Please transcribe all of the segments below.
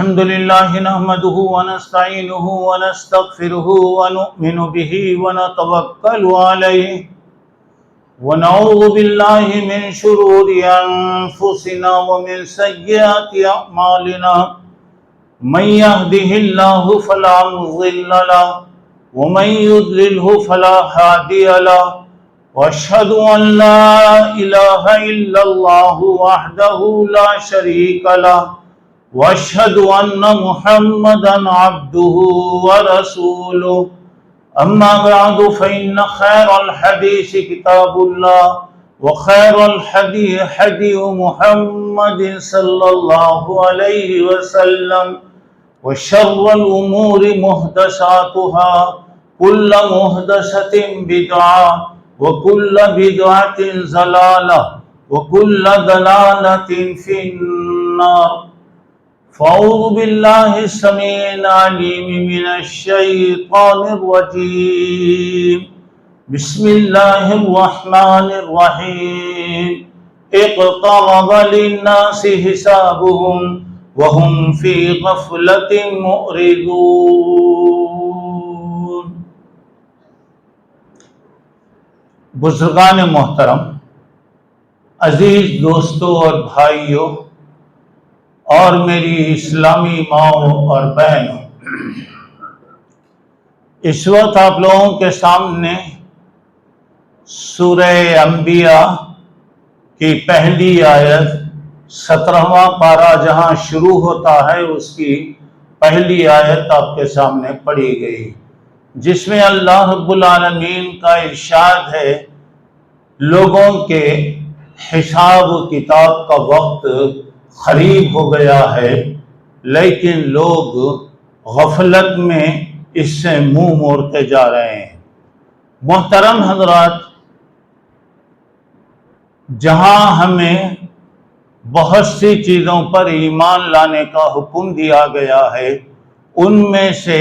الحمد لله نحمده ونستعينه ونستغفره ونؤمن به ونتوكل عليه ونعوذ بالله من شرور أنفسنا ومن سيئات أعمالنا من يهده الله فلا مضل له ومن يضلله فلا هادي له وأشهد أن لا إله إلا الله وحده لا شريك له واشهد ان محمدا عبده ورسوله اما بعد فان خير الحديث كتاب الله وخير الهدي هدي محمد صلى الله عليه وسلم وشر الامور محدثاتها كل محدثة بدعة وكل بدعة ضلالة وكل ضلالة في النار فأعوذ بالله السميع العليم من الشيطان الرجيم بسم الله الرحمن الرحيم اقترب للناس حسابهم وهم في غفلة معرضون۔ بزرگان محترم، عزیز دوستوں اور بھائیوں اور میری اسلامی ماؤں اور بہنوں، اس وقت آپ لوگوں کے سامنے سورہ انبیاء کی پہلی آیت 17واں پارہ جہاں شروع ہوتا ہے اس کی پہلی آیت آپ کے سامنے پڑھی گئی، جس میں اللہ رب العالمین کا ارشاد ہے لوگوں کے حساب و کتاب کا وقت قریب ہو گیا ہے، لیکن لوگ غفلت میں اس سے منہ موڑتے جا رہے ہیں۔ محترم حضرات، جہاں ہمیں بہت سی چیزوں پر ایمان لانے کا حکم دیا گیا ہے، ان میں سے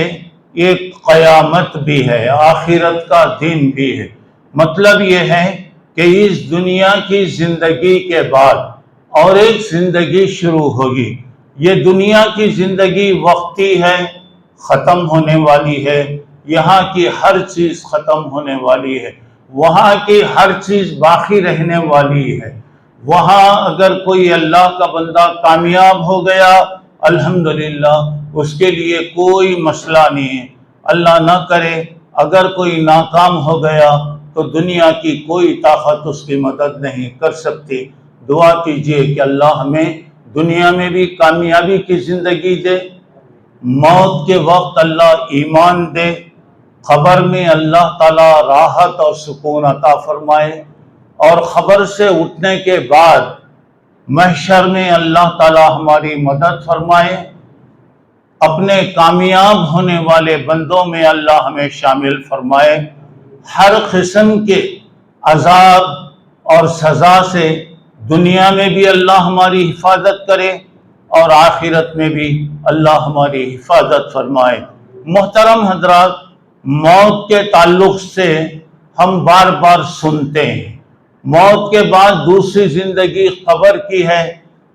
ایک قیامت بھی ہے، آخرت کا دن بھی ہے۔ مطلب یہ ہے کہ اس دنیا کی زندگی کے بعد اور ایک زندگی شروع ہوگی۔ یہ دنیا کی زندگی وقتی ہے، ختم ہونے والی ہے، یہاں کی ہر چیز ختم ہونے والی ہے، وہاں کی ہر چیز باقی رہنے والی ہے۔ وہاں اگر کوئی اللہ کا بندہ کامیاب ہو گیا الحمدللہ، اس کے لیے کوئی مسئلہ نہیں ہے۔ اللہ نہ کرے اگر کوئی ناکام ہو گیا تو دنیا کی کوئی طاقت اس کی مدد نہیں کر سکتی۔ دعا کیجئے کہ اللہ ہمیں دنیا میں بھی کامیابی کی زندگی دے، موت کے وقت اللہ ایمان دے، قبر میں اللہ تعالی راحت اور سکون عطا فرمائے، اور خبر سے اٹھنے کے بعد محشر میں اللہ تعالی ہماری مدد فرمائے، اپنے کامیاب ہونے والے بندوں میں اللہ ہمیں شامل فرمائے، ہر قسم کے عذاب اور سزا سے دنیا میں بھی اللہ ہماری حفاظت کرے اور آخرت میں بھی اللہ ہماری حفاظت فرمائے۔ محترم حضرات، موت کے تعلق سے ہم بار بار سنتے ہیں، موت کے بعد دوسری زندگی قبر کی ہے،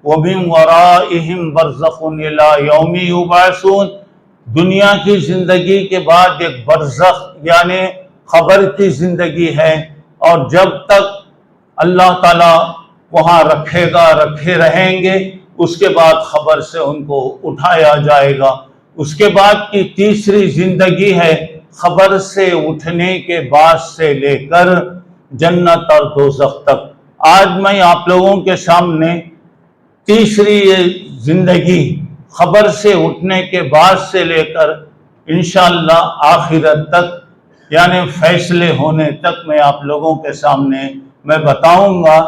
وَمِن وَرَائِهِمْ بَرْزَخٌ إِلَىٰ يَوْمِ يُبْعَثُونَ۔ دنیا کی زندگی کے بعد ایک برزخ یعنی قبر کی زندگی ہے، اور جب تک اللہ تعالیٰ وہاں رکھے رہیں گے، اس کے بعد خبر سے ان کو اٹھایا جائے گا۔ اس کے بعد کی تیسری زندگی ہے خبر سے اٹھنے کے بعد سے لے کر جنت اور دوزخ تک۔ آج میں آپ لوگوں کے سامنے تیسری زندگی خبر سے اٹھنے کے بعد سے لے کر انشاءاللہ آخرت تک یعنی فیصلے ہونے تک میں آپ لوگوں کے سامنے میں بتاؤں گا۔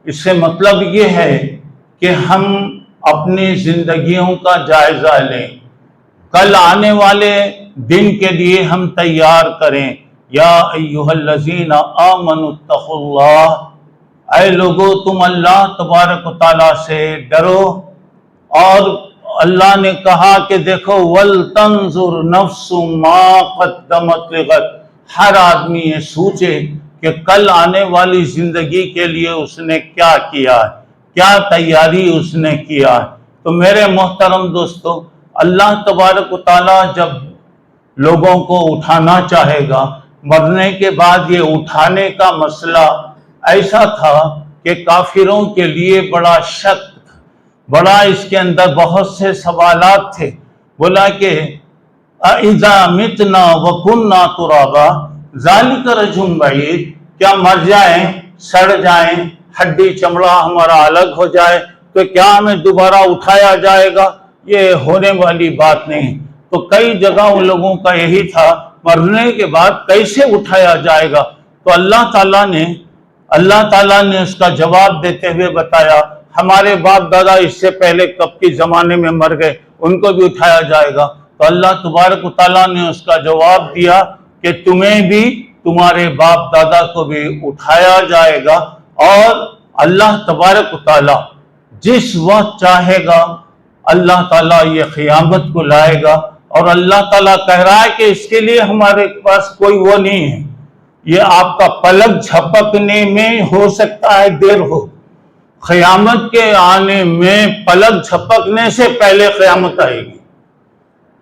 اس سے مطلب یہ ہے کہ ہم اپنی زندگیوں کا جائزہ لیں، کل آنے والے دن کے لیے ہم تیار کریں۔ یا ایھا الذین آمنوا اتقوا اللہ، اے لوگو تم اللہ تبارک و تعالیٰ سے ڈرو، اور اللہ نے کہا کہ دیکھو وَلْتَنْظُرْ نَفْسٌ مَا قَدَّمَتْ لِغَدٍ، ہر آدمی یہ سوچے کہ کل آنے والی زندگی کے لیے اس نے کیا کیا ہے، کیا تیاری اس نے کیا ہے۔ تو میرے محترم دوستو، اللہ تبارک و تعالیٰ جب لوگوں کو اٹھانا چاہے گا، مرنے کے بعد یہ اٹھانے کا مسئلہ ایسا تھا کہ کافروں کے لیے بڑا شک تھا، بڑا اس کے اندر بہت سے سوالات تھے۔ بولا کہ اِذَا مِتْنَا وَكُنَّا تُرَابًا ذَلِكَ رَجْعٌ بَعِيدٌ، کیا مر جائیں، سڑ جائیں، ہڈی چمڑا ہمارا الگ ہو جائے تو کیا ہمیں دوبارہ اٹھایا جائے گا؟ یہ ہونے والی بات نہیں۔ تو کئی جگہ ان لوگوں کا یہی تھا، مرنے کے بعد کیسے اٹھایا جائے گا؟ تو اللہ تعالیٰ نے اس کا جواب دیتے ہوئے بتایا، ہمارے باپ دادا اس سے پہلے کب کے زمانے میں مر گئے، ان کو بھی اٹھایا جائے گا۔ تو اللہ تبارک و تعالیٰ نے اس کا جواب دیا کہ تمہیں بھی، تمہارے باپ دادا کو بھی اٹھایا جائے گا، اور اللہ تبارک و تعالیٰ جس وقت چاہے گا اللہ تعالیٰ یہ قیامت کو لائے گا۔ اور اللہ تعالیٰ کہہ رہا ہے کہ اس کے لیے ہمارے پاس کوئی وہ نہیں ہے، یہ آپ کا پلک جھپکنے میں ہو سکتا ہے دیر ہو، قیامت کے آنے میں پلک جھپکنے سے پہلے قیامت آئے گی۔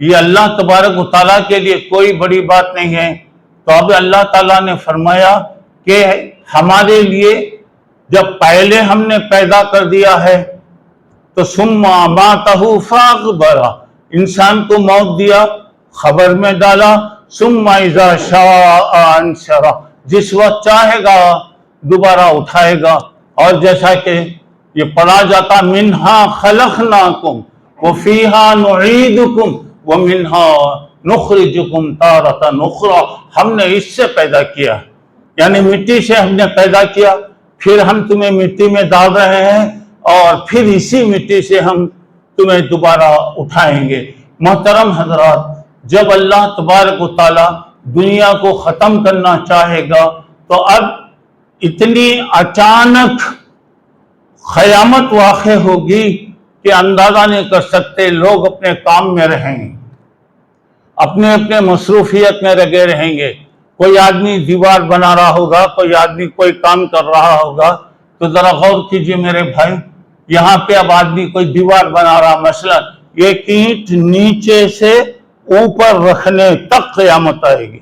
یہ اللہ تبارک و تعالیٰ کے لیے کوئی بڑی بات نہیں ہے۔ تو اب اللہ تعالیٰ نے فرمایا کہ ہمارے لیے جب پہلے ہم نے پیدا کر دیا ہے تو ثم اماتہ فاقبرہ، انسان کو موت دیا، خبر میں ڈالا، ثم اذا شاء انشرہ، جس وقت چاہے گا دوبارہ اٹھائے گا۔ اور جیسا کہ یہ پڑھا جاتا منہا خلقناکم وفیہا نعیدکم ومنہا نخرجکم تارۃ اخری، ہم نے اس سے پیدا کیا، یعنی مٹی سے ہم نے پیدا کیا، پھر ہم تمہیں مٹی میں ڈال رہے ہیں، اور پھر اسی مٹی سے ہم تمہیں دوبارہ اٹھائیں گے۔ محترم حضرات، جب اللہ تبارک و تعالیٰ دنیا کو ختم کرنا چاہے گا تو اب اتنی اچانک قیامت واقع ہوگی کہ اندازہ نہیں کر سکتے۔ لوگ اپنے کام میں رہیں گے، اپنے اپنے مصروفیت میں لگے رہیں گے۔ کوئی آدمی دیوار بنا رہا ہوگا، کوئی آدمی کوئی کام کر رہا ہوگا۔ تو ذرا غور کیجئے میرے بھائی، یہاں پہ اب آدمی کوئی دیوار بنا رہا، مثلا یہ اینٹ نیچے سے اوپر رکھنے تک قیامت آئے گی۔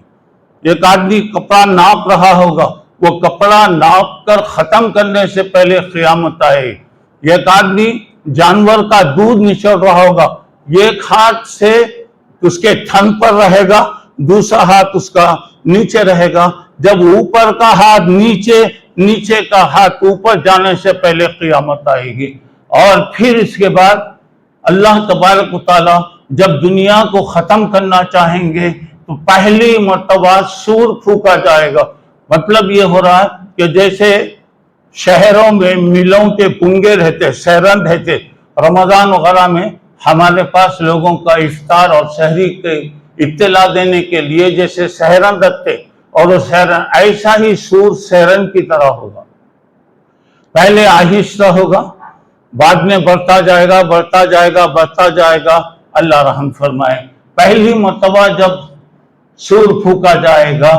ایک آدمی کپڑا ناپ رہا ہوگا، وہ کپڑا ناپ کر ختم کرنے سے پہلے قیامت آئے گی۔ ایک آدمی جانور کا دودھ نچوڑ رہا ہوگا، ایک ہاتھ سے اس کے تھن پر رہے گا، دوسرا ہاتھ اس کا نیچے رہے گا۔ جب اوپر کا ہاتھ نیچے، نیچے کا ہاتھ اوپر جانے سے پہلے قیامت آئے گی۔ اور پھر اس کے بعد اللہ تبارک و تعالیٰ جب دنیا کو ختم کرنا چاہیں گے تو پہلی مرتبہ سور پھونکا جائے گا۔ مطلب یہ ہو رہا ہے کہ جیسے شہروں میں ملوں کے پنگے رہتے، سہرن رہتے، رمضان وغیرہ میں ہمارے پاس لوگوں کا افطار اور سحری کے اطلاع دینے کے لیے جیسے سہرن رکھتے، اور وہ سہرن ایسا ہی سور سہرن کی طرح ہوگا، پہلے آہستہ ہوگا، بعد میں بڑھتا جائے گا، بڑھتا جائے گا، بڑھتا جائے گا۔ اللہ رحم فرمائے۔ پہلی مرتبہ جب سور پھونکا جائے گا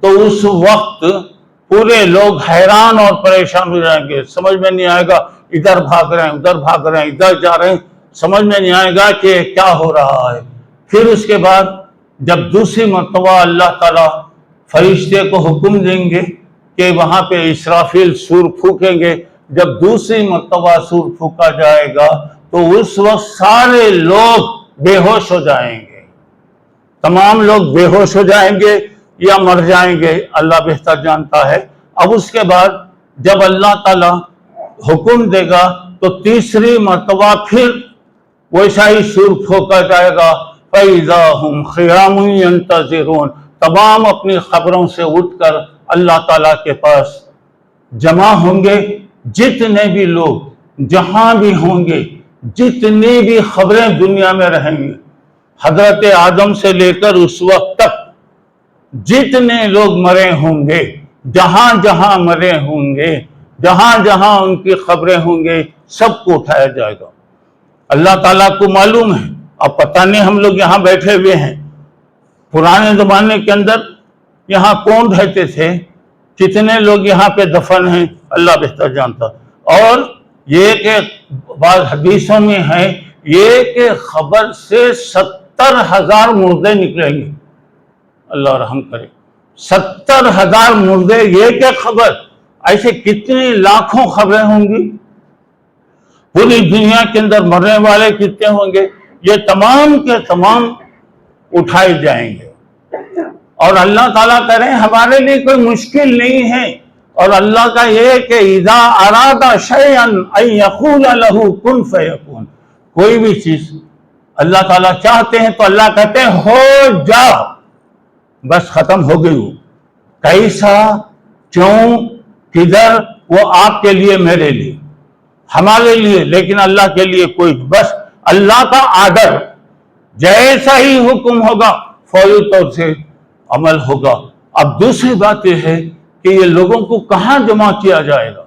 تو اس وقت پورے لوگ حیران اور پریشان ہو جائیں گے، سمجھ میں نہیں آئے گا، ادھر بھاگ رہے ہیں، ادھر بھاگ رہے ہیں، ادھر جا رہے ہیں، سمجھ میں نہیں آئے گا کہ کیا ہو رہا ہے۔ پھر اس کے بعد جب دوسری مرتبہ اللہ تعالیٰ فرشتے کو حکم دیں گے کہ وہاں پہ اسرافیل سور پھونکیں گے، جب دوسری مرتبہ سور پھونکا جائے گا تو اس وقت سارے لوگ بے ہوش ہو جائیں گے، تمام لوگ بے ہوش ہو جائیں گے یا مر جائیں گے، اللہ بہتر جانتا ہے۔ اب اس کے بعد جب اللہ تعالیٰ حکم دے گا تو تیسری مرتبہ پھر ویسا ہی سور پھونکا جائے گا، فَإِذَا هُمْ قِيَامٌ يَنْتَظِرُونَ، تمام اپنی خبروں سے اٹھ کر اللہ تعالیٰ کے پاس جمع ہوں گے۔ جتنے بھی لوگ جہاں بھی ہوں گے، جتنی بھی خبریں دنیا میں رہیں گی، حضرت آدم سے لے کر اس وقت تک جتنے لوگ مرے ہوں گے، جہاں جہاں مرے ہوں گے، جہاں جہاں ان کی خبریں ہوں گے، سب کو اٹھایا جائے گا۔ اللہ تعالیٰ کو معلوم ہے، اب پتہ نہیں ہم لوگ یہاں بیٹھے ہوئے ہیں، پرانے زمانے کے اندر یہاں کون رہتے تھے، کتنے لوگ یہاں پہ دفن ہیں، اللہ بہتر جانتا۔ اور یہ کہ بعض حدیثوں میں ہے یہ کہ خبر سے 70,000 مردے نکلیں گے. اللہ رحم کرے. 70,000 مردے، یہ کہ خبر. ایسے کتنی لاکھوں خبریں ہوں گی پوری دنیا کے اندر، مرنے والے کتنے ہوں گے، یہ تمام کے تمام اٹھائے جائیں گے. اور اللہ تعالیٰ کہہ رہے ہیں ہمارے لیے کوئی مشکل نہیں ہے. اور اللہ کا یہ کہ اذا اراد شیئا ان یقول له کن فیکون. کوئی بھی چیز اللہ تعالیٰ چاہتے ہیں تو اللہ کہتے ہیں ہو جا، بس ختم ہو گئی. وہ کیسا، کیوں، کدھر، وہ آپ کے لیے، میرے لیے، ہمارے لیے، لیکن اللہ کے لیے کوئی، بس اللہ کا آرڈر جیسا ہی حکم ہوگا فوری طور سے عمل ہوگا. اب دوسری بات یہ ہے کہ یہ لوگوں کو کہاں جمع کیا جائے گا؟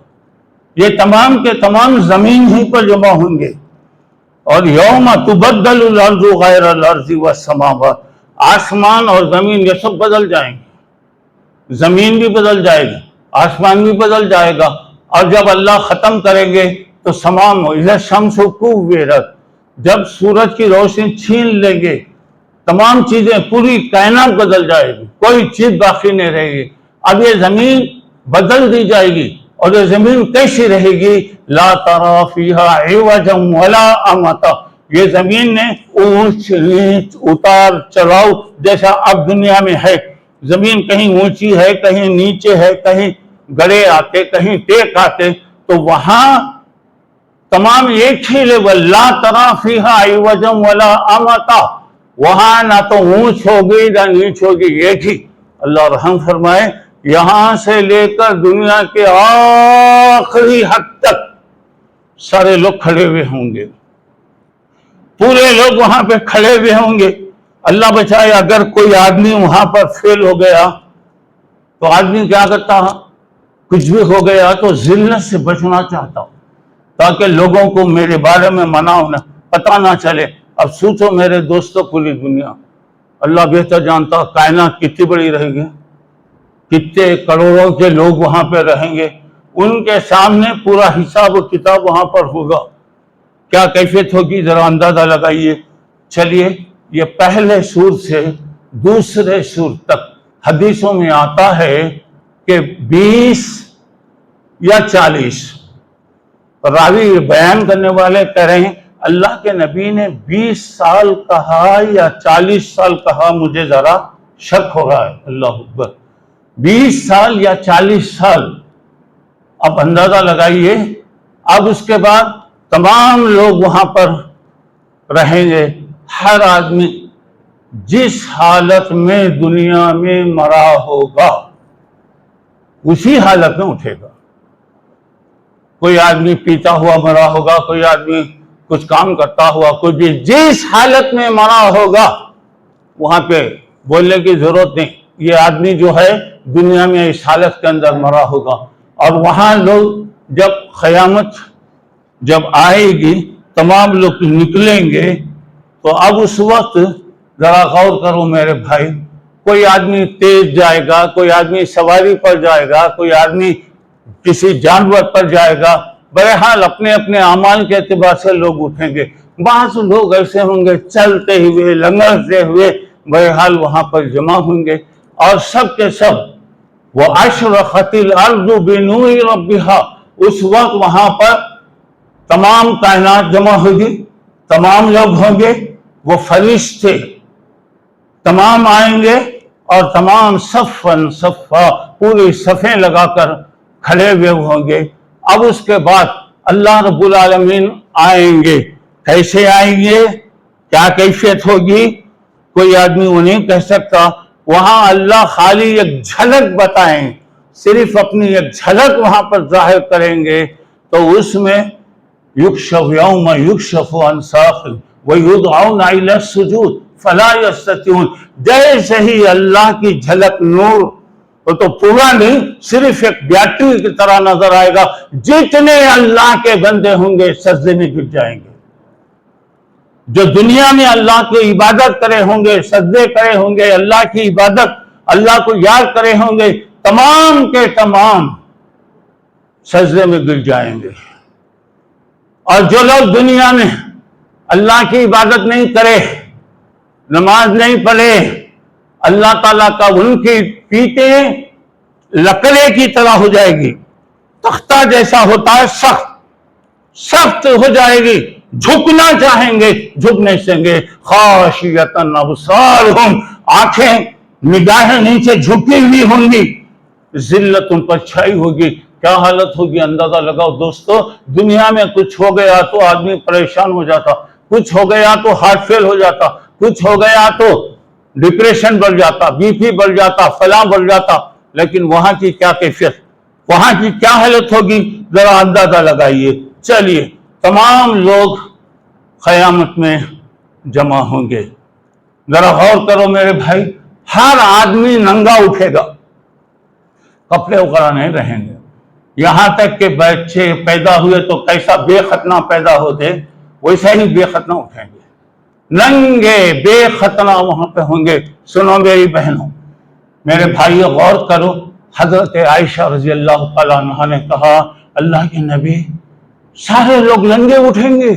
یہ تمام کے تمام زمین ہی پر جمع ہوں گے. اور یوم تبدل الارض غیر الارض والسماوات، آسمان اور زمین یہ سب بدل جائیں گے. زمین بھی بدل جائے گی، آسمان بھی بدل جائے گا. اور جب اللہ ختم کریں گے تو تمام اذا الشمس کورت، جب سورج کی روشنی چھین لیں گے، تمام چیزیں، پوری کائنات بدل جائے گی، کوئی چیز باقی نہیں رہے گی. اب یہ زمین بدل دی جائے گی. اور یہ زمین کیسی رہے گی؟ لا ترى فيها عوجا ولا امتا. یہ زمین نے اونچ نیچ اتار چڑھاؤ جیسا اب دنیا میں ہے. زمین کہیں اونچی ہے، کہیں نیچے ہے، کہیں گڑے آتے، کہیں ٹیک آتے، تو وہاں تمام ایک ہی لیول. لا ترى فيها عوجا ولا امتا، وہاں نہ تو اونچ ہوگی نہ نیچ ہوگی، ایک ہی. اللہ رحم فرمائے، یہاں سے لے کر دنیا کے آخری حد تک سارے لوگ کھڑے ہوئے ہوں گے، پورے لوگ وہاں پہ کھڑے ہوئے ہوں گے. اللہ بچائے اگر کوئی آدمی وہاں پر فیل ہو گیا تو آدمی کیا کرتا؟ کچھ بھی ہو گیا تو ذلت سے بچنا چاہتا تاکہ لوگوں کو میرے بارے میں پتہ نہ چلے. اب سوچو میرے دوستو، پوری دنیا، اللہ بہتر جانتا کائنات کتنی بڑی رہے گی، کتنے کروڑوں کے لوگ وہاں پہ رہیں گے، ان کے سامنے پورا حساب و کتاب وہاں پر ہوگا. کیا کیفیت ہوگی ذرا اندازہ لگائیے. چلیے، یہ پہلے سور سے دوسرے سور تک حدیثوں میں آتا ہے کہ 20 یا 40 راوی بیان کرنے والے کہہ رہے ہیں اللہ کے نبی نے 20 سال کہا یا 40 سال کہا، مجھے ذرا شک ہو رہا ہے. اللہ اکبر، 20 سال یا 40 سال. اب اندازہ لگائیے. اب اس کے بعد تمام لوگ وہاں پر رہیں گے. ہر آدمی جس حالت میں دنیا میں مرا ہوگا اسی حالت میں اٹھے گا. کوئی آدمی پیتا ہوا مرا ہوگا، کوئی آدمی کچھ کام کرتا ہوا، کوئی بھی جس حالت میں مرا ہوگا وہاں پہ بولنے کی ضرورت نہیں. یہ آدمی جو ہے دنیا میں اس حالت کے اندر مرا ہوگا. اور وہاں لوگ جب قیامت جب آئے گی، تمام لوگ نکلیں گے، تو اب اس وقت ذرا غور کرو میرے بھائی. کوئی آدمی تیز جائے گا، کوئی آدمی سواری پر جائے گا، کوئی آدمی کسی جانور پر جائے گا. بہرحال اپنے اپنے اعمال کے اعتبار سے لوگ اٹھیں گے. بعض لوگ ایسے ہوں گے چلتے ہوئے، لنگڑتے ہوئے، بہرحال وہاں پر جمع ہوں گے. اور سب کے سب وَأَشْرَقَتِ الْأَرْضُ بِنُورِ رَبِّهَا، اس وقت وہاں پر تمام کائنات جمع ہوگی، تمام لوگ ہوں گے، وہ فرشتے تمام آئیں گے اور تمام صفاً صفا پوری صفیں لگا کر کھڑے ہوئے ہوں گے. اب اس کے بعد اللہ رب العالمین آئیں گے. کیسے آئیں گے؟ کیا کیفیت ہوگی؟ کوئی آدمی وہ نہیں کہہ سکتا. وہاں اللہ خالی ایک جھلک بتائیں، صرف اپنی ایک جھلک وہاں پر ظاہر کریں گے. تو اس میں یکشف یوم یکشف عن ساق ویدعون الی السجود فلا یستطیعون، جیسے ہی اللہ کی جھلک نور وہ تو پورا نہیں، صرف ایک بیٹری کی طرح نظر آئے گا. جتنے اللہ کے بندے ہوں گے سجدے میں گر جائیں گے. جو دنیا میں اللہ کی عبادت کرے ہوں گے، سجدے کرے ہوں گے، اللہ کی عبادت، اللہ کو یاد کرے ہوں گے، تمام کے تمام سجدے میں گر جائیں گے. اور جو لوگ دنیا میں اللہ کی عبادت نہیں کرے، نماز نہیں پڑھے، اللہ تعالیٰ کا ان کی پیٹیں لکڑے کی طرح ہو جائے گی، تختہ جیسا ہوتا ہے، سخت ہو جائے گی، جھکنا چاہیں گے جھک نہیں سکیں گے، خاشعۃ ابصارہم، آنکھیں نگاہیں نیچے جھکی ہوئی ہوں گی، ذلت ان پر چھائی ہوگی۔ کیا حالت ہوگی اندازہ لگاؤ دوستو۔ دنیا میں کچھ ہو گیا تو آدمی پریشان ہو جاتا، کچھ ہو گیا تو ہارٹ فیل ہو جاتا، کچھ ہو گیا تو ڈپریشن بڑھ جاتا، بی پی بڑھ جاتا، فلاں بڑھ جاتا، لیکن وہاں کی کیا کیفیت، وہاں کی کیا حالت ہوگی، ذرا اندازہ لگائیے۔ چلیے، تمام لوگ قیامت میں جمع ہوں گے۔ ذرا غور کرو میرے بھائی، ہر آدمی ننگا اٹھے گا، کپڑے وغیرہ نہیں رہیں گے۔ یہاں تک کہ بچے پیدا ہوئے تو کیسا بے ختنہ پیدا ہوتے، ویسا ہی بے ختنہ اٹھیں گے، ننگے بے ختنہ وہاں پہ ہوں گے۔ سنو میری بہنوں، میرے بھائی، غور کرو، حضرت عائشہ رضی اللہ تعالیٰ عنہ نے کہا، اللہ کے نبی، سارے لوگ ننگے اٹھیں گے،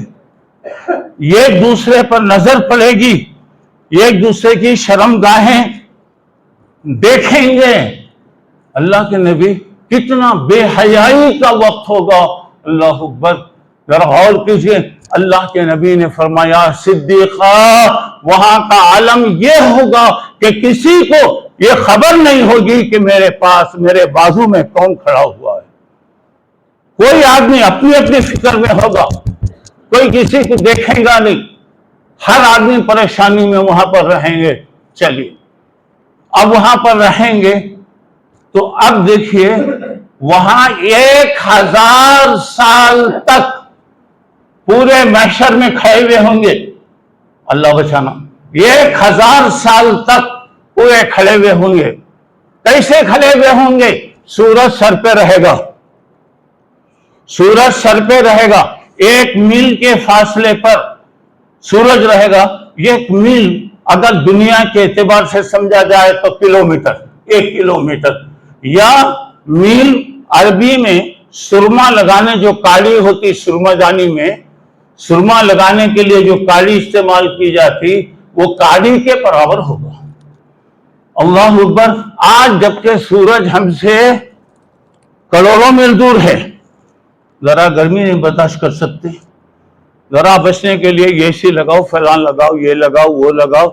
ایک دوسرے پر نظر پڑے گی، ایک دوسرے کی شرمگاہیں دیکھیں گے۔ اللہ کے نبی، کتنا بے حیائی کا وقت ہوگا، اللہ اکبر۔ ذرا غور کیجئے، اللہ کے نبی نے فرمایا، صدیقہ، وہاں کا عالم یہ ہوگا کہ کسی کو یہ خبر نہیں ہوگی کہ میرے پاس، میرے بازو میں کون کھڑا ہوا ہے۔ کوئی آدمی اپنی اپنی فکر میں ہوگا، کوئی کسی کو دیکھے گا نہیں، ہر آدمی پریشانی میں وہاں پر رہیں گے۔ چلیے، اب وہاں پر رہیں گے تو اب دیکھیے، وہاں 1000 سال تک پورے محشر میں کھڑے ہوئے ہوں گے، اللہ بچانا، 1000 سال تک پورے کھڑے ہوئے ہوں گے۔ کیسے کھڑے ہوئے ہوں گے؟ سورج سر پہ رہے گا، سورج سر پہ رہے گا، 1 میل کے فاصلے پر سورج رہے گا۔ 1 میل اگر دنیا کے اعتبار سے سمجھا جائے تو کلومیٹر، 1 کلومیٹر یا میل۔ عربی میں سرما لگانے جو کالی ہوتی، سرما جانی میں سرما لگانے کے لیے جو کالی استعمال کی جاتی، وہ کالی کے برابر ہوگا۔ اللہ اکبر۔ آج جبکہ سورج ہم سے کروڑوں میل دور ہے، ذرا گرمی نہیں برداشت کر سکتے، ذرا بچنے کے لیے اے سی لگاؤ، فلان لگاؤ، یہ لگاؤ، وہ لگاؤ،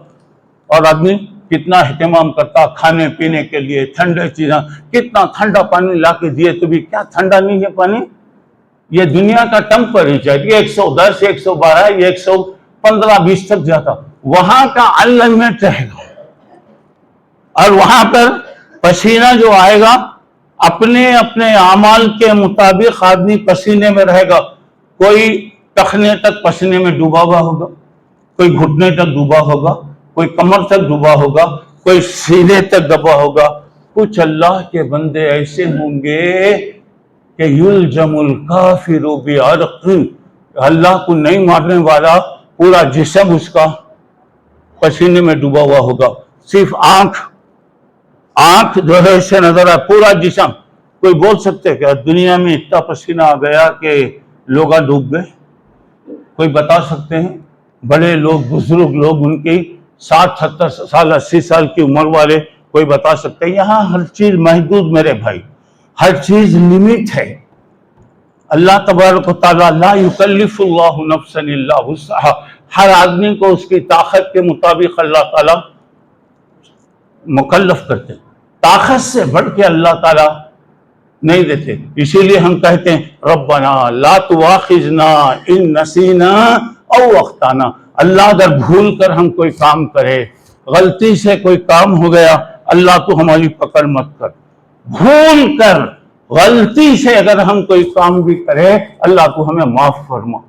اور آدمی کتنا اہتمام کرتا کھانے پینے کے لیے، ٹھنڈے چیزیں، کتنا ٹھنڈا پانی لا کے دیے تو بھی کیا ٹھنڈا نہیں ہے پانی۔ یہ دنیا کا ٹمپریچر، یہ 110، 112، یہ 115، 20 تک جاتا، وہاں کا انلمیٹڈ رہے گا۔ اور وہاں پر پسینہ جو آئے گا، اپنے اپنے اعمال کے مطابق آدمی پسینے میں رہے گا۔ کوئی ٹخنے تک پسینے میں ڈوبا ہوا ہوگا، کوئی گھٹنے تک ڈوبا ہوگا، کوئی کمر تک ڈوبا ہوگا، کوئی سینے تک دبا ہوگا۔ کچھ اللہ کے بندے ایسے ہوں گے کہ یلجم الکافر بعرق، اللہ کو نہیں مارنے والا پورا جسم اس کا پسینے میں ڈوبا ہوا ہوگا، صرف آنکھ جو ہے اسے نظر آئے، پورا جسم۔ کوئی بول سکتے کہ دنیا میں اتنا پسینہ آ گیا کہ لوگ ڈوب گئے؟ کوئی بتا سکتے ہیں؟ بڑے لوگ، بزرگ لوگ، ان کی 60، 70 سال، 80 سال کی عمر والے، کوئی بتا سکتے ہیں؟ یہاں ہر چیز محدود میرے بھائی، ہر چیز لمٹ ہے۔ اللہ تبارک و تعالیٰ، لا یکلف اللہ نفسا الا وسعہا، ہر آدمی کو اس کی طاقت کے مطابق اللہ تعالیٰ مکلف کرتے، طاقت سے بڑھ کے اللہ تعالیٰ نہیں دیتے۔ اسی لیے ہم کہتے ہیں ربنا لا تواخذنا ان نسینا او اخطانا، اللہ اگر بھول کر ہم کوئی کام کرے، غلطی سے کوئی کام ہو گیا، اللہ تو ہماری پکڑ مت کر۔ بھول کر، غلطی سے اگر ہم کوئی کام بھی کرے، اللہ تو ہمیں معاف فرما۔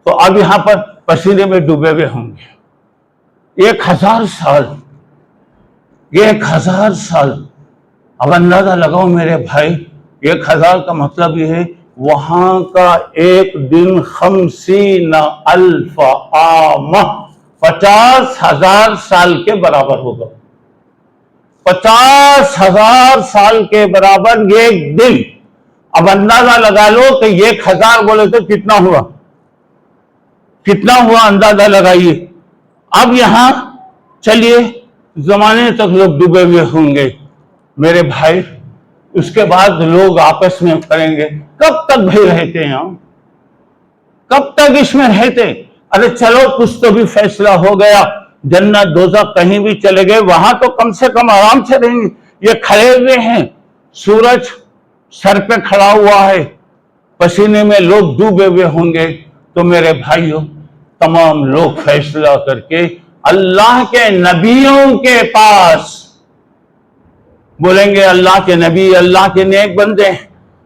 تو اب یہاں پر پسینے میں ڈوبے ہوئے ہوں گے 1000 سال، 1000 سال۔ اب اندازہ لگاؤ میرے بھائی، 1000 کا مطلب یہ ہے وہاں کا ایک دن 50,000 عام، 50,000 سال کے برابر ہوگا۔ 50,000 سال کے برابر ایک دن۔ اب اندازہ لگا لو کہ 1000 بولے تو کتنا ہوا؟ کتنا ہوا اندازہ لگائیے. اب یہاں چلیے زمانے تک لوگ ڈوبے ہوئے ہوں گے میرے بھائی، اس کے بعد لوگ آپس میں کریں گے. کب تک بھائی رہتے ہیں ہم؟ کب تک اس میں رہتے؟ ارے چلو کچھ تو بھی فیصلہ ہو گیا، جنت دوزخ کہیں بھی چلے گئے، وہاں تو کم سے کم آرام سے رہیں گے. یہ کھڑے ہوئے ہیں، سورج سر پہ کھڑا ہوا ہے، پسینے میں لوگ ڈوبے ہوئے ہوں گے. تو میرے بھائیوں، تمام لوگ فیصلہ کر کے اللہ کے نبیوں کے پاس بولیں گے، اللہ کے نبی، اللہ کے نیک بندے،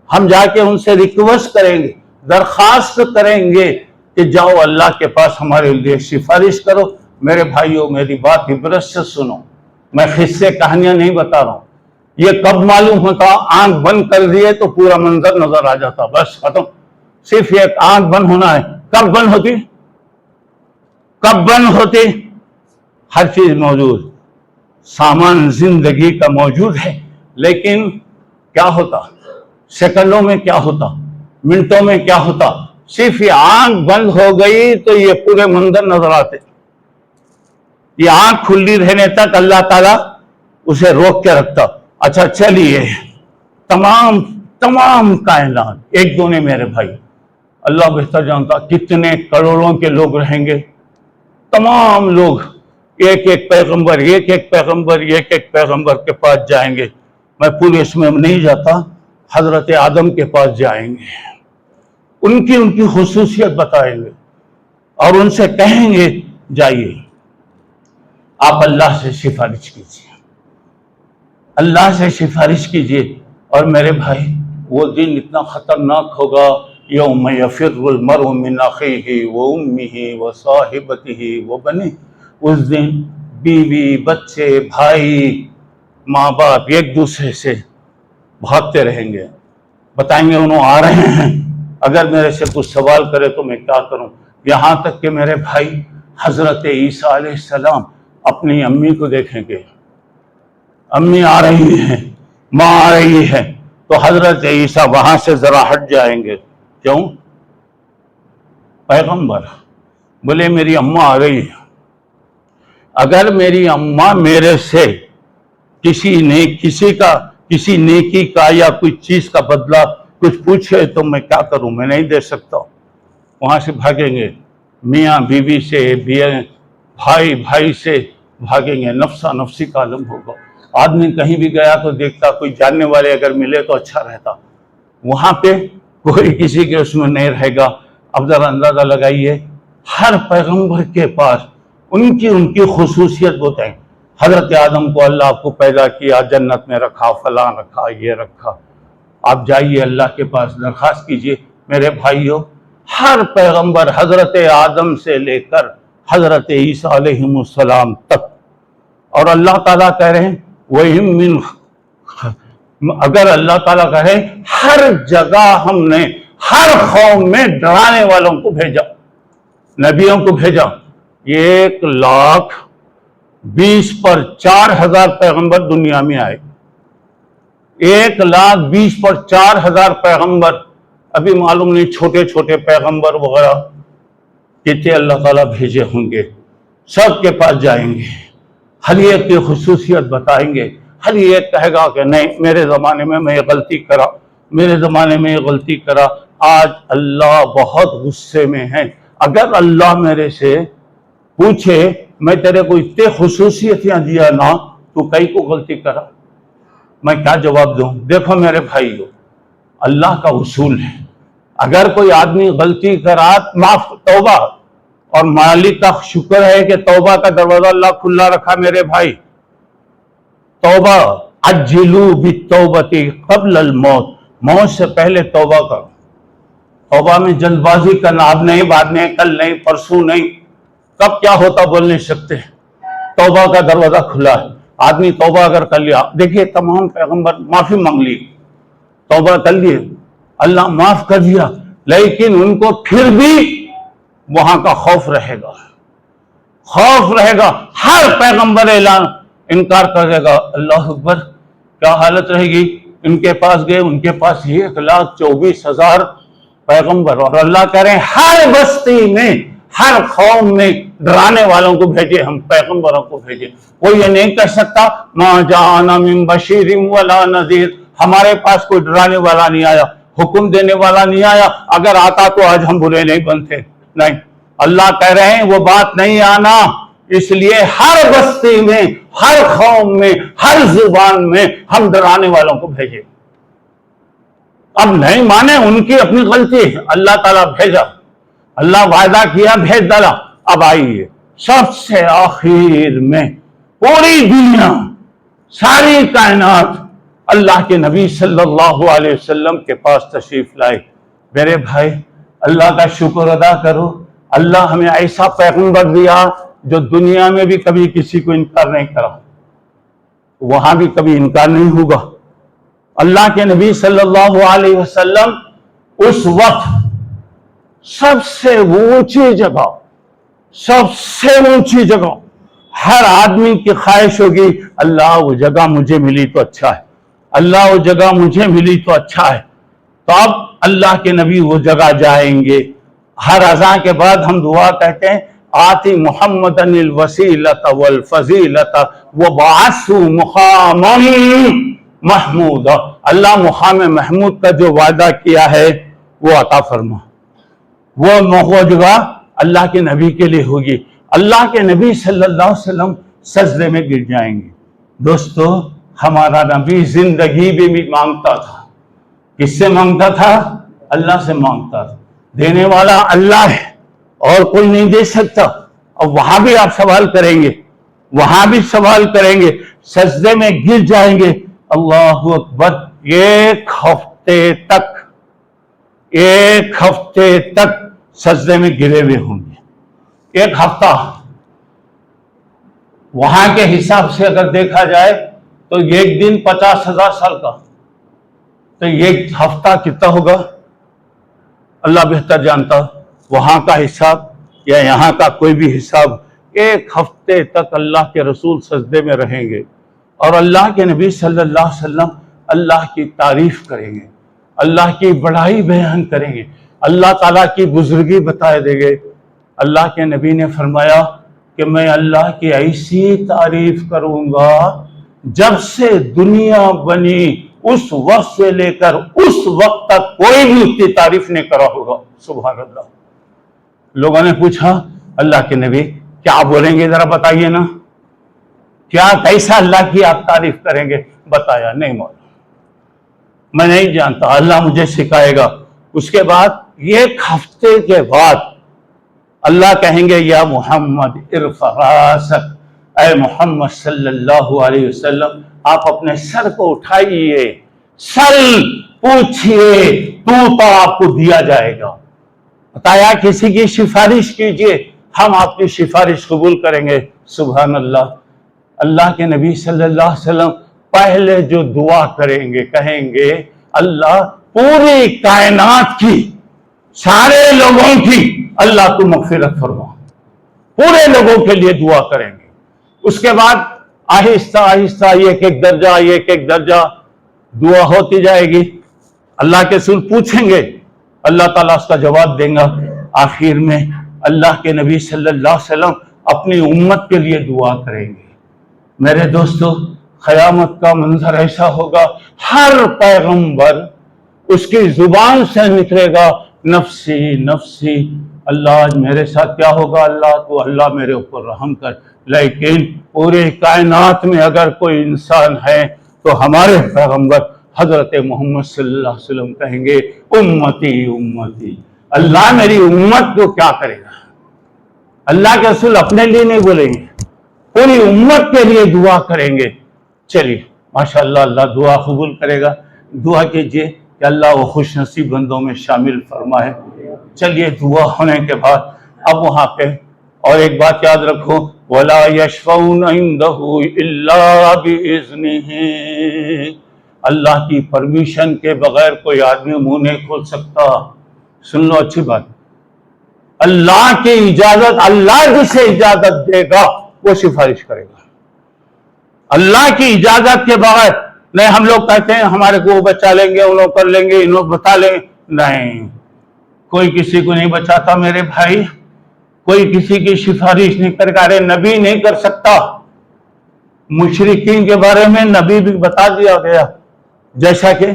ہم جا کے ان سے ریکویسٹ کریں گے، درخواست کریں گے کہ جاؤ اللہ کے پاس ہمارے لیے سفارش کرو. میرے بھائیوں، میری بات عبرت سے سنو، میں قصے کہانیاں نہیں بتا رہا ہوں. یہ کب معلوم ہوتا؟ آنکھ بند کر دیے تو پورا منظر نظر آ جاتا، بس ختم. صرف ایک آنکھ بند ہونا ہے. کب بند ہوتی؟ کب بند ہوتی؟ ہر چیز موجود، سامان زندگی کا موجود ہے، لیکن کیا ہوتا؟ سیکنڈوں میں کیا ہوتا؟ منٹوں میں کیا ہوتا؟ صرف یہ آنکھ بند ہو گئی تو یہ پورے منظر نظر آتے. یہ آنکھ کھلی رہنے تک اللہ تعالیٰ اسے روک کے رکھتا. اچھا چلیے، تمام کائنات ایک دو نہیں میرے بھائی، اللہ بہتر جانتا کتنے کروڑوں کے لوگ رہیں گے. تمام لوگ ایک ایک پیغمبر کے پاس جائیں گے. میں پورے اس میں نہیں جاتا، حضرت آدم کے پاس جائیں گے، ان کی خصوصیت بتائیں گے اور ان سے کہیں گے جائیے آپ اللہ سے سفارش کیجیے، اللہ سے سفارش کیجیے. اور میرے بھائی، وہ دن اتنا خطرناک ہوگا، یوم یفر المرء من اخیہ وامہ وصاحبتہ وبنیہ. اس دن بیوی، بچے، بھائی، ماں باپ ایک دوسرے سے بھاگتے رہیں گے، بتائیں گے انہوں آ رہے ہیں، اگر میرے سے کچھ سوال کرے تو میں کیا کروں. یہاں تک کہ میرے بھائی، حضرت عیسیٰ علیہ السلام اپنی امی کو دیکھیں گے، امی آ رہی ہیں، ماں آ رہی ہے، تو حضرت عیسیٰ وہاں سے ذرا ہٹ جائیں گے. کیوں؟ پیغمبر بولے میری اماں آ گئی ہے، اگر میری اماں میرے سے کسی نیکی کا یا کوئی چیز کا بدلہ کچھ پوچھے تو میں کیا کروں؟ میں نہیں دے سکتا. وہاں سے بھاگیں گے، میاں بیوی سے، بھائی سے بھاگیں گے. نفسا نفسی کا عالم ہوگا. آدمی کہیں بھی گیا تو دیکھتا کوئی جاننے والے اگر ملے تو اچھا رہتا، وہاں پہ کوئی کسی کے اس میں نہیں رہے گا. اب ذرا اندازہ لگائیے، ہر پیغمبر کے پاس ان کی خصوصیت بتائیں. حضرت آدم کو اللہ آپ کو پیدا کیا، جنت میں رکھا، فلاں رکھا، یہ رکھا. آپ جائیے اللہ کے پاس درخواست کیجئے. میرے بھائیوں، ہر پیغمبر حضرت آدم سے لے کر حضرت عیسیٰ علیہ السلام تک، اور اللہ تعالیٰ کہہ رہے ہیں وَإِن مِّن، اگر اللہ تعالیٰ کہہ رہے ہیں ہر جگہ ہم نے ہر قوم میں ڈرانے والوں کو بھیجا، نبیوں کو بھیجا. 1,20,000 پر 4,000 پیغمبر دنیا میں آئے. 1,20,000 پر 4,000 پیغمبر. ابھی معلوم نہیں چھوٹے چھوٹے پیغمبر وغیرہ کتنے اللہ تعالیٰ بھیجے ہوں گے. سب کے پاس جائیں گے، ہر ایک کی خصوصیت بتائیں گے. ہر ایک کہے گا کہ نہیں، میرے زمانے میں یہ غلطی کرا، میرے زمانے میں یہ غلطی کرا. آج اللہ بہت غصے میں ہے. اگر اللہ میرے سے پوچھے میں تیرے کو اتنے خصوصیتیں دیا نا، تو کئی کو غلطی کرا، میں کیا جواب دوں؟ دیکھو میرے بھائیو، اللہ کا اصول ہے، اگر کوئی آدمی غلطی کرا معاف، توبہ، اور مالک کا شکر ہے کہ توبہ کا دروازہ اللہ کھلا رکھا. میرے بھائی، توبہ، عجلوا بالتوبۃ قبل الموت، موت سے پہلے توبہ کرو. توبہ میں جلد بازی کرنا، اب نہیں، بعد میں، کل نہیں، پرسوں نہیں، کب کیا ہوتا بول نہیں سکتے. توبہ کا دروازہ کھلا ہے. آدمی توبہ اگر کر لیا، دیکھیے تمام پیغمبر معافی مانگ لی، توبہ کر لیے، اللہ معاف کر دیا، لیکن ان کو پھر بھی وہاں کا خوف رہے گا، خوف رہے گا. ہر پیغمبر اعلان انکار کرے گا. اللہ اکبر، کیا حالت رہے گی؟ ان کے پاس گئے، ان کے پاس 1,24,000 پیغمبر، اور اللہ کہہ رہے ہیں ہر بستی میں، ہر قوم میں ڈرانے والوں کو بھیجے، ہم پیغمبروں کو بھیجے۔ کوئی یہ نہیں کہہ سکتا ما جاءنا من بشیر ولا نذیر، ہمارے پاس کوئی ڈرانے والا نہیں آیا، حکم دینے والا نہیں آیا، اگر آتا تو آج ہم برے نہیں بنتے۔ نہیں، اللہ کہہ رہے ہیں وہ بات نہیں آنا، اس لیے ہر بستی میں، ہر قوم میں، ہر زبان میں ہم ڈرانے والوں کو بھیجے۔ اب نہیں مانے ان کی اپنی غلطی ہے، اللہ تعالیٰ بھیجا، اللہ وعدہ کیا بھیج ڈالا۔ اب آئیے سب سے آخر میں پوری دنیا، ساری کائنات اللہ کے نبی صلی اللہ علیہ وسلم کے پاس تشریف لائے۔ میرے بھائی، اللہ کا شکر ادا کرو، اللہ ہمیں ایسا پیغمبر دیا جو دنیا میں بھی کبھی کسی کو انکار نہیں کرا، وہاں بھی کبھی انکار نہیں ہوگا۔ اللہ کے نبی صلی اللہ علیہ وسلم اس وقت سب سے اونچی جگہ، سب سے اونچی جگہ، ہر آدمی کی خواہش ہوگی اللہ وہ جگہ مجھے ملی تو اچھا ہے، اللہ وہ جگہ مجھے ملی تو اچھا ہے۔ تو اب اللہ کے نبی وہ جگہ جائیں گے۔ ہر اذان کے بعد ہم دعا کہتے ہیں آتی محمدن الوسیلۃ والفضیلۃ وبعثہ مقاما محمود، اللہ مقام محمود کا جو وعدہ کیا ہے وہ عطا فرما۔ وہ جگہ اللہ کے نبی کے لیے ہوگی۔ اللہ کے نبی صلی اللہ علیہ وسلم سجدے میں گر جائیں گے۔ دوستو، ہمارا نبی زندگی بھی مانگتا تھا، کس سے مانگتا تھا؟ اللہ سے مانگتا تھا۔ دینے والا اللہ ہے اور کوئی نہیں دے سکتا۔ اور وہاں بھی آپ سوال کریں گے، وہاں بھی سوال کریں گے، سجدے میں گر جائیں گے۔ اللہ اکبر، ایک ہفتے تک سجدے میں گرے ہوئے ہوں گے۔ ایک ہفتہ وہاں کے حساب سے اگر دیکھا جائے تو ایک دن 50,000 سال کا، تو ایک ہفتہ کتنا ہوگا اللہ بہتر جانتا، وہاں کا حساب یا یہاں کا کوئی بھی حساب۔ ایک ہفتے تک اللہ کے رسول سجدے میں رہیں گے اور اللہ کے نبی صلی اللہ علیہ وسلم اللہ کی تعریف کریں گے، اللہ کی بڑائی بیان کریں گے، اللہ تعالیٰ کی بزرگی بتائے دیں گے۔ اللہ کے نبی نے فرمایا کہ میں اللہ کی ایسی تعریف کروں گا جب سے دنیا بنی اس وقت سے لے کر اس وقت تک کوئی بھی اس کی تعریف نہیں کرا ہوگا۔ سبحان اللہ۔ لوگوں نے پوچھا اللہ کے نبی کیا بولیں گے، ذرا بتائیے نا، کیا کیسا اللہ کی آپ تعریف کریں گے؟ بتایا نہیں مولا، میں نہیں جانتا، اللہ مجھے سکھائے گا۔ اس کے بعد ایک ہفتے کے بعد اللہ کہیں گے یا محمد ارفع راسک، اے محمد صلی اللہ علیہ وسلم آپ اپنے سر کو اٹھائیے، سل پوچھئے تو آپ کو دیا جائے گا۔ بتایا کسی کی سفارش کیجئے، ہم آپ کی سفارش قبول کریں گے۔ سبحان اللہ۔ اللہ کے نبی صلی اللہ علیہ وسلم پہلے جو دعا کریں گے، کہیں گے اللہ پوری کائنات کی، سارے لوگوں کی اللہ کو مغفرت فرما، پورے لوگوں کے لیے دعا کریں گے۔ اس کے بعد آہستہ آہستہ ایک ایک درجہ دعا ہوتی جائے گی۔ اللہ کے رسول پوچھیں گے، اللہ تعالیٰ اس کا جواب دیں گا۔ آخر میں اللہ کے نبی صلی اللہ علیہ وسلم اپنی امت کے لیے دعا کریں گے۔ میرے دوستو، قیامت کا منظر ایسا ہوگا، ہر پیغمبر اس کی زبان سے نکلے گا نفسی نفسی، اللہ آج میرے ساتھ کیا ہوگا، اللہ میرے اوپر رحم کر۔ لیکن پورے کائنات میں اگر کوئی انسان ہے تو ہمارے پیغمبر حضرت محمد صلی اللہ علیہ وسلم کہیں گے امتی امتی، اللہ میری امت کو کیا کرے گا۔ اللہ کے رسول اپنے لیے نہیں بولیں گے، پوری امت کے لیے دعا کریں گے۔ چلیے ماشاءاللہ، اللہ دعا قبول کرے گا۔ دعا کیجئے کہ اللہ وہ خوش نصیب بندوں میں شامل فرمائے۔ چلیے دعا ہونے کے بعد اب وہاں پہ اور ایک بات یاد رکھو، وَلَا يَشْفَعُونَ عِندَهُ إِلَّا بِإِذْنِهِ، اللہ کی پرمیشن کے بغیر کوئی آدمی منہ نہیں کھول سکتا۔ سن لو اچھی بات، اللہ کی اجازت، اللہ جسے اجازت دے گا وہ سفارش کرے گا۔ اللہ کی اجازت کے بغیر نہیں۔ ہم لوگ کہتے ہیں ہمارے کو وہ بچا لیں گے، ان لوگ کر لیں گے، ان لوگ بتا لیں گے، نہیں، کوئی کسی کو نہیں بچاتا میرے بھائی، کوئی کسی کی سفارش نہیں کرے گا. ارے نبی نہیں کر سکتا. مشرکین کے بارے میں نبی بھی بتا دیا گیا، جیسا کہ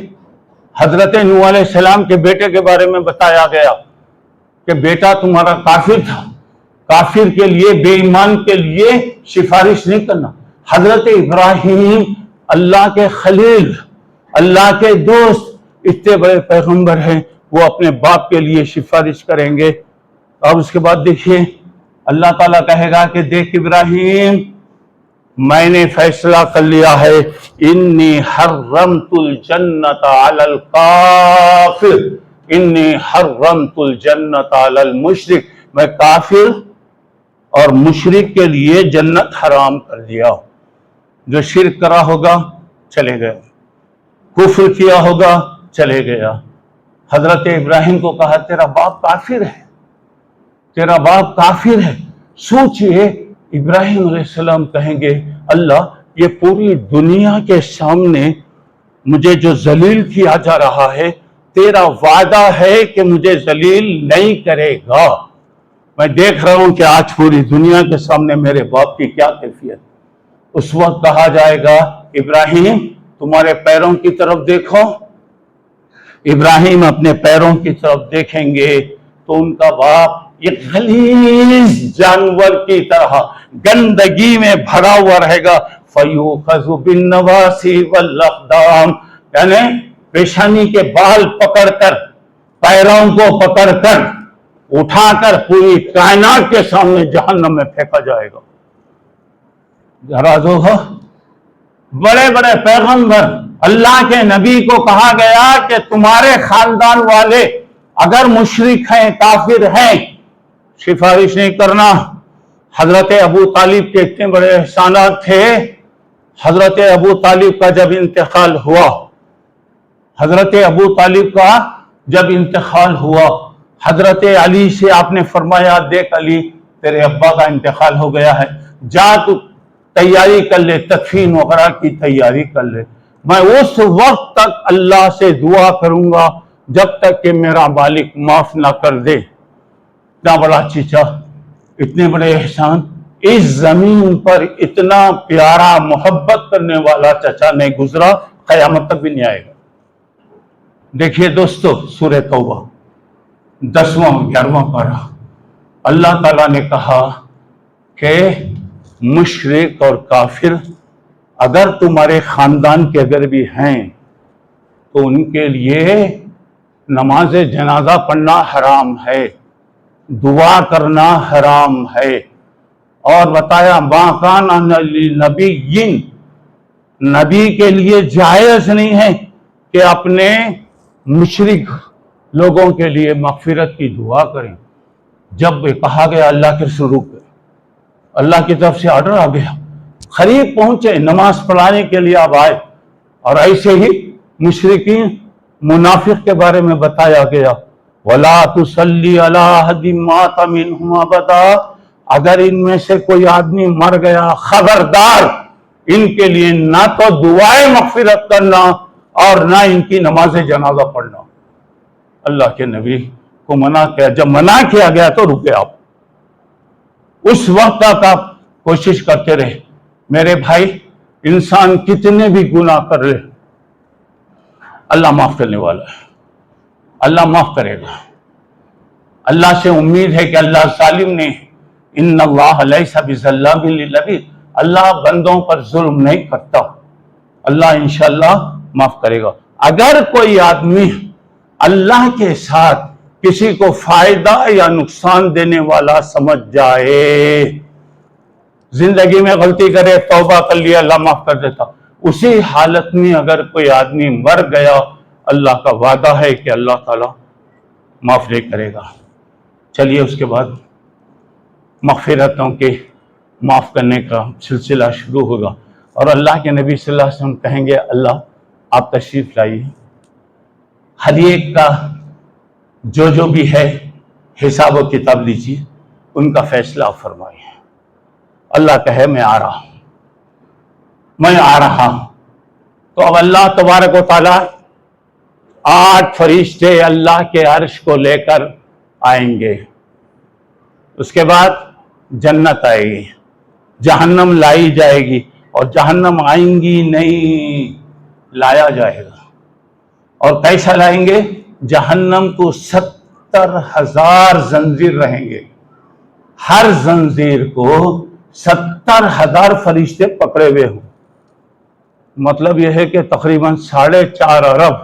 حضرت نوح علیہ السلام کے بیٹے کے بارے میں بتایا گیا کہ بیٹا تمہارا کافر تھا. کافر کے لیے، بے ایمان کے لیے سفارش نہیں کرنا. حضرت ابراہیم اللہ کے خلیل، اللہ کے دوست، اتنے بڑے پیغمبر ہیں، وہ اپنے باپ کے لیے سفارش کریں گے. اب اس کے بعد دیکھیے اللہ تعالیٰ کہے گا کہ دیکھ ابراہیم، میں نے فیصلہ کر لیا ہے، انی حرمت الجنت علی الکافر، انی حرمت الجنت علی المشرک، میں کافر اور مشرک کے لیے جنت حرام کر دیا. جو شرک کرا ہوگا چلے گئے، کفر کیا ہوگا چلے گیا. حضرت ابراہیم کو کہا تیرا باپ کافر ہے، تیرا باپ کافر ہے. سوچئے ابراہیم علیہ السلام کہیں گے اللہ یہ پوری دنیا کے سامنے مجھے جو ذلیل کیا جا رہا ہے، تیرا وعدہ ہے کہ مجھے ذلیل نہیں کرے گا. میں دیکھ رہا ہوں کہ آج پوری دنیا کے سامنے میرے باپ کی کیا کیفیت. اس وقت کہا جائے گا ابراہیم تمہارے پیروں کی طرف دیکھو. ابراہیم اپنے پیروں کی طرف دیکھیں گے تو ان کا باپ ایک غلیظ جانور کی طرح گندگی میں بھرا ہوا رہے گا. فَيُؤْخَذُ بِالنَّوَاصِي وَالْأَقْدَامِ، یعنی پیشانی کے بال پکڑ کر، پیروں کو پکڑ کر اٹھا کر پوری کائنات کے سامنے جہنم میں پھینکا جائے گا. ذرا دیکھو، بڑے بڑے پیغمبر، اللہ کے نبی کو کہا گیا کہ تمہارے خاندان والے اگر مشرک ہیں، کافر ہیں، سفارش نہیں کرنا. حضرت ابو طالب کے اتنے بڑے احسانات تھے. حضرت ابو طالب کا جب انتقال ہوا، حضرت ابو طالب کا جب انتقال ہوا، حضرت علی سے آپ نے فرمایا دیکھ علی تیرے ابا کا انتقال ہو گیا ہے، جا تو تیاری کر لے، تدفین وغیرہ کی تیاری کر لے. میں اس وقت تک اللہ سے دعا کروں گا جب تک کہ میرا مالک معاف نہ کر دے. اتنا بڑا چیچا، اتنے بڑے احسان، اس زمین پر اتنا پیارا محبت کرنے والا چچا نہیں گزرا، قیامت تک بھی نہیں آئے گا. دیکھیے دوستو سورہ توبہ 10واں 11واں پارہ، اللہ تعالیٰ نے کہا کہ مشرک اور کافر اگر تمہارے خاندان کے اگر بھی ہیں تو ان کے لیے نماز جنازہ پڑھنا حرام ہے، دعا کرنا حرام ہے. اور بتایا ما کان لنبی، نبی کے لیے جائز نہیں ہے کہ اپنے مشرک لوگوں کے لیے مغفرت کی دعا کریں. جب کہا گیا اللہ کے رسول پہ، اللہ کی طرف سے آرڈر آ گیا، قریب پہنچے، نماز پڑھانے کے لیے اب آئے. اور ایسے ہی مشرکین منافق کے بارے میں بتایا گیا وَلَا تُصَلِّ عَلَىٰ أَحَدٍ مَاتَ مِنْهُمْ أَبَدًا، اگر ان میں سے کوئی آدمی مر گیا خبردار ان کے لیے نہ تو دعائیں مغفرت کرنا اور نہ ان کی نماز جنازہ پڑھنا. اللہ کے نبی کو منع کیا. جب منع کیا گیا تو رکے آپ. اس وقت تک آپ کوشش کرتے رہے. میرے بھائی، انسان کتنے بھی گناہ کر لے اللہ معاف کرنے والا ہے، اللہ معاف کرے گا. اللہ سے امید ہے کہ اللہ ظالم نہیں. ان اللہ لیس بظلام للعبید، اللہ بندوں پر ظلم نہیں کرتا. اللہ انشاءاللہ معاف کرے گا. اگر کوئی آدمی اللہ کے ساتھ کسی کو فائدہ یا نقصان دینے والا سمجھ جائے، زندگی میں غلطی کرے، توبہ کر لیا، اللہ معاف کر دیتا، اسی حالت میں اگر کوئی آدمی مر گیا، اللہ کا وعدہ ہے کہ اللہ تعالیٰ معاف نہیں کرے گا. چلیے اس کے بعد مغفرتوں کے معاف کرنے کا سلسلہ شروع ہوگا اور اللہ کے نبی صلی اللہ علیہ وسلم کہیں گے اللہ آپ تشریف لائیے، ہر ایک کا جو بھی ہے حساب و کتاب لیجیے، ان کا فیصلہ فرمائیے. اللہ کہے میں آ رہا ہوں، میں آ رہا ہوں. تو اب اللہ تبارک و تعالیٰ 8 فرشتے اللہ کے عرش کو لے کر آئیں گے. اس کے بعد جنت آئے گی، جہنم لائی جائے گی، اور جہنم آئیں گی نہیں، لایا جائے گا۔ اور کیسا لائیں گے؟ جہنم کو 70,000 زنجیر رہیں گے، ہر زنجیر کو 70,000 فرشتے پکڑے ہوئے ہوں۔ مطلب یہ ہے کہ تقریباً 4.5 ارب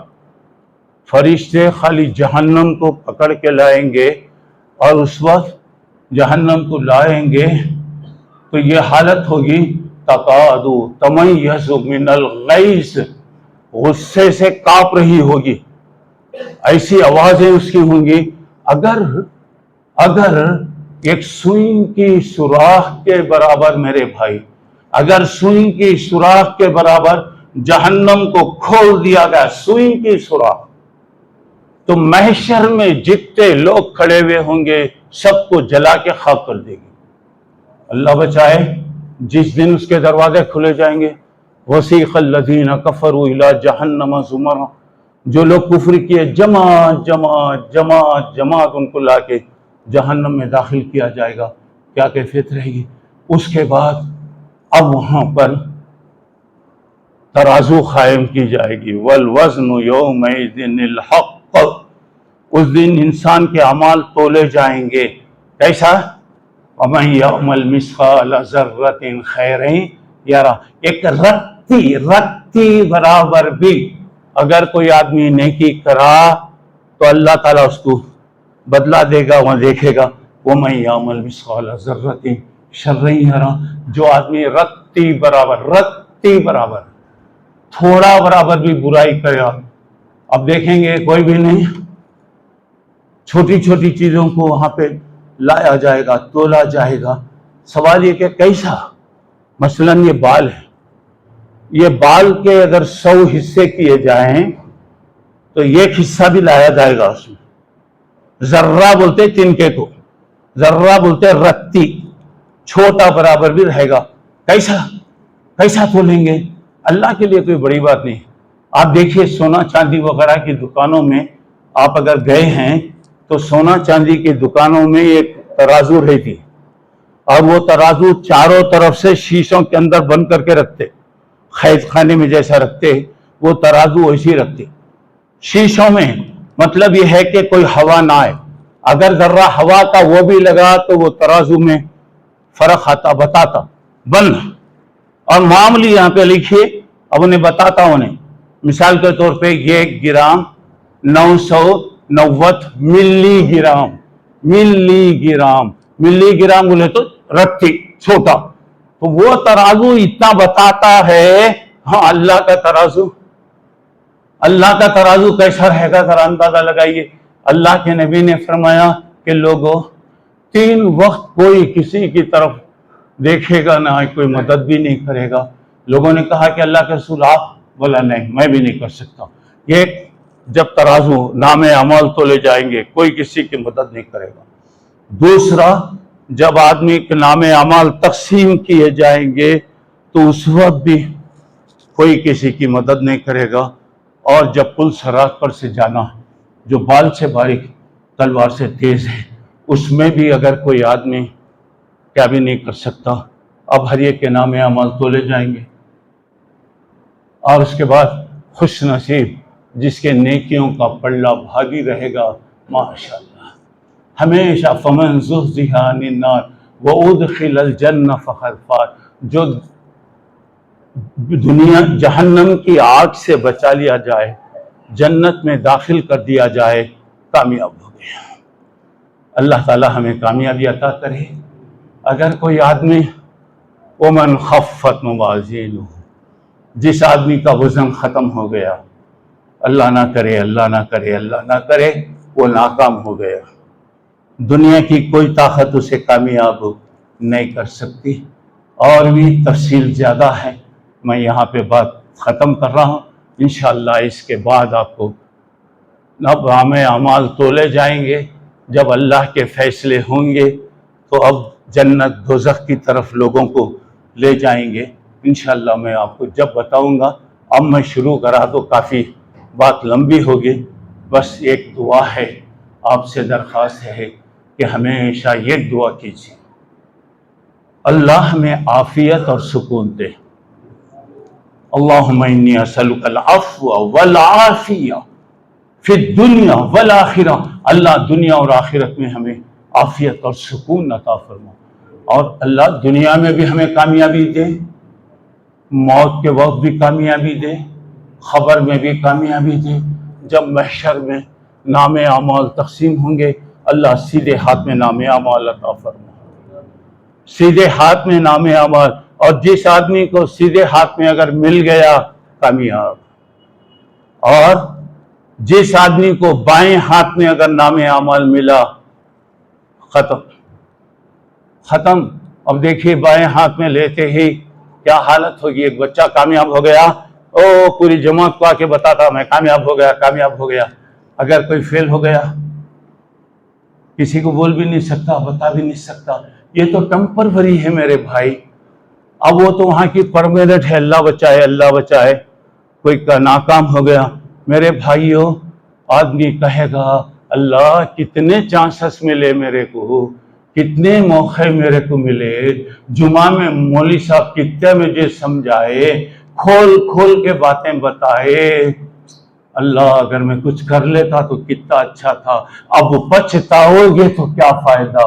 فرشتے خالی جہنم کو پکڑ کے لائیں گے، اور اس وقت جہنم کو لائیں گے تو یہ حالت ہوگی تقاد تمیز من الغیظ، غصے سے کانپ رہی ہوگی، ایسی آوازیں اس کی ہوں گی۔ اگر ایک سوئی کی سوراخ کے برابر، میرے بھائی، اگر سوئی کی سوراخ کے برابر جہنم کو کھول دیا گیا، سوئی کی سوراخ، تو محشر میں جتنے لوگ کھڑے ہوئے ہوں گے سب کو جلا کے خاک کر دے گی۔ اللہ بچائے، جس دن اس کے دروازے کھلے جائیں گے، وسیق الذین کفروا الی جہنم زمرا، جو لوگ کفر کیے جماعت ان کو لا کے جہنم میں داخل کیا جائے گا۔ کیا کیفیت رہے گی؟ اس کے بعد اب وہاں پر ترازو قائم کی جائے گی، والوزن یومئذ الحق، اس دن انسان کے اعمال تولے جائیں گے۔ کیسا؟ وَمَن يَعْمَلْ مِثْقَالَ ذَرَّةٍ خَيْرًا يَرَهُ، ایک رتی برابر بھی اگر کوئی آدمی نیکی کرا تو اللہ تعالیٰ اس کو بدلہ دے گا، وہاں دیکھے گا۔ وَمَن يَعْمَلْ مِثْقَالَ ذَرَّةٍ شَرًّا يَرَهُ، جو آدمی رتی برابر تھوڑا برابر بھی برائی کرے، اب دیکھیں گے کوئی بھی نہیں، چھوٹی چھوٹی چیزوں کو وہاں پہ لایا جائے گا، تولا جائے گا۔ سوال یہ کہ کیسا؟ مثلاً یہ بال ہے، یہ بال کے اگر 100 حصے کیے جائیں تو ایک حصہ بھی لایا جائے گا اس میں۔ ذرہ بولتے تنکے کو، ذرہ بولتے رتی، چھوٹا برابر بھی رہے گا۔ کیسا تولیں گے؟ اللہ کے لیے کوئی بڑی بات نہیں۔ آپ دیکھیے سونا چاندی وغیرہ کی دکانوں میں آپ اگر گئے ہیں تو سونا چاندی کی دکانوں میں ایک ترازو رہتی، اور وہ ترازو چاروں طرف سے شیشوں کے اندر بند کر کے رکھتے، قید خانے میں جیسا رکھتے وہ ترازو ویسی رکھتے شیشوں میں۔ مطلب یہ ہے کہ کوئی ہوا نہ آئے، اگر ذرہ ہوا کا وہ بھی لگا تو وہ ترازو میں فرق آتا، بتاتا بند۔ اور معاملی یہاں پہ لکھیے، اب انہیں بتاتا ہوں، مثال کے طور پہ 1 گرام 990 ملی گرام بولے تو رتی، چھوٹا، تو وہ ترازو اتنا بتاتا ہے۔ ہاں اللہ کا ترازو کیسا رہے گا ذرا اندازہ لگائیے۔ اللہ کے نبی نے فرمایا کہ لوگوں 3 وقت کوئی کسی کی طرف دیکھے گا نہ، کوئی مدد بھی نہیں کرے گا۔ لوگوں نے کہا کہ اللہ کے رسول آپ، بولا نہیں میں بھی نہیں کر سکتا۔ یہ جب ترازو نام اعمال تولے جائیں گے کوئی کسی کی مدد نہیں کرے گا۔ دوسرا، جب آدمی کے نام اعمال تقسیم کیے جائیں گے تو اس وقت بھی کوئی کسی کی مدد نہیں کرے گا۔ اور جب پل صراط پر سے جانا، جو بال سے باریک تلوار سے تیز ہے، اس میں بھی اگر کوئی آدمی کیا بھی نہیں کر سکتا۔ اب ہر ایک کے نام اعمال تولے جائیں گے، اور اس کے بعد خوش نصیب جس کے نیکیوں کا پلہ بھاری رہے گا، ماشاءاللہ ہمیشہ۔ فمن زحزح عن النار وادخل الجنہ فقد فاز، جو دنیا جہنم کی آگ سے بچا لیا جائے، جنت میں داخل کر دیا جائے، کامیاب ہو گیا۔ اللہ تعالی ہمیں کامیابی عطا کرے۔ اگر کوئی آدمی ومن خفت موازینہ، جس آدمی کا وزن ختم ہو گیا، اللہ نہ کرے وہ ناکام ہو گیا، دنیا کی کوئی طاقت اسے کامیاب نہیں کر سکتی۔ اور بھی تفصیل زیادہ ہے، میں یہاں پہ بات ختم کر رہا ہوں۔ انشاءاللہ اس کے بعد آپ کو اب نام اعمال تولے جائیں گے، جب اللہ کے فیصلے ہوں گے تو اب جنت دوزخ کی طرف لوگوں کو لے جائیں گے۔ انشاءاللہ میں آپ کو جب بتاؤں گا۔ اب میں شروع کرا تو کافی بات لمبی ہوگی، بس ایک دعا ہے، آپ سے درخواست ہے کہ ہمیشہ یہ دعا کیجیے، اللہ ہمیں عافیت اور سکون دے۔ اللہم انی اسألک العفو والعافیہ فی الدنیا والآخرہ، اللہ دنیا اور آخرت میں ہمیں عافیت اور سکون عطا فرما، اور اللہ دنیا میں بھی ہمیں کامیابی دے، موت کے وقت بھی کامیابی دے، خبر میں بھی کامیابی دے، جب محشر میں نام اعمال تقسیم ہوں گے اللہ سیدھے ہاتھ میں نام اعمال عطا فرما، سیدھے ہاتھ میں نام اعمال، اور جس آدمی کو سیدھے ہاتھ میں اگر مل گیا کامیاب، اور جس آدمی کو بائیں ہاتھ میں اگر نام اعمال ملا ختم۔ اب دیکھیے بائیں ہاتھ میں لیتے ہی کیا حالت ہوگی، ایک بچہ کامیاب ہو گیا، پوری جماعت کو آ کے بتاتا میں کامیاب ہو گیا، کامیاب ہو گیا۔ اگر کوئی فیل ہو گیا کسی کو بول بھی نہیں سکتا، بتا بھی نہیں سکتا، یہ تو ٹیمپروری ہے میرے بھائی، اب وہ تو وہاں کی پرماننٹ ہے، اللہ بچائے اللہ بچائے۔ کوئی ناکام ہو گیا میرے بھائیوں، آدمی کہے گا اللہ کتنے چانسز ملے میرے کو، کتنے موقع میرے کو ملے، جمعہ میں مولوی صاحب کتنے مجھے سمجھائے، کھول کھول کے باتیں بتائے، اللہ اگر میں کچھ کر لیتا تو کتنا اچھا تھا، اب پچھتاؤ گے تو کیا فائدہ،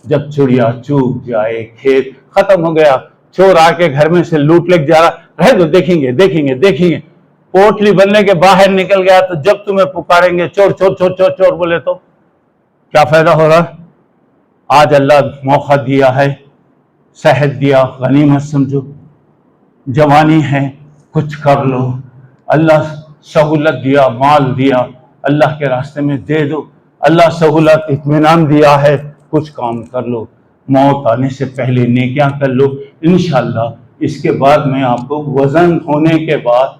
جب چڑیا چوگ جائے کھیت، ختم ہو گیا، چور آ کے گھر میں سے لوٹ لے جا رہا، رہ دو دیکھیں گے دیکھیں گے دیکھیں گے، پوٹلی بننے کے باہر نکل گیا تو جب تمہیں پکاریں گے چور چور چور چور چور بولے تو کیا فائدہ ہو رہا۔ آج اللہ موقع دیا ہے، صحت دیا غنیمت سمجھو، جوانی ہے کچھ کر لو، اللہ سہولت دیا مال دیا اللہ کے راستے میں دے دو، اللہ سہولت اطمینان دیا ہے کچھ کام کر لو، موت آنے سے پہلے نیکیاں کر لو، انشاءاللہ اس کے بعد میں آپ کو وزن ہونے کے بعد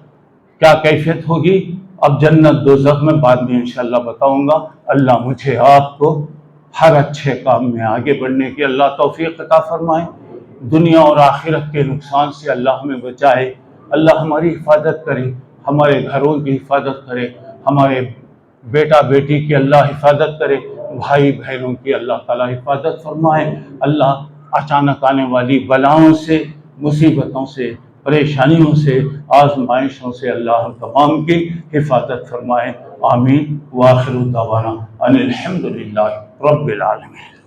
کیا کیفیت ہوگی اب جنت دوزخ میں بعد میں انشاءاللہ بتاؤں گا۔ اللہ مجھے آپ کو ہر اچھے کام میں آگے بڑھنے کی اللہ توفیق عطا فرمائے، دنیا اور آخرت کے نقصان سے اللہ ہمیں بچائے، اللہ ہماری حفاظت کرے، ہمارے گھروں کی حفاظت کرے، ہمارے بیٹا بیٹی کی اللہ حفاظت کرے، بھائی بہنوں کی اللہ تعالی حفاظت فرمائے، اللہ اچانک آنے والی بلاؤں سے، مصیبتوں سے، پریشانیوں سے، آزمائشوں سے اللہ ہم تمام کی حفاظت فرمائے، آمین۔ وآخر دعوانا ان الحمدللہ رب العالمین۔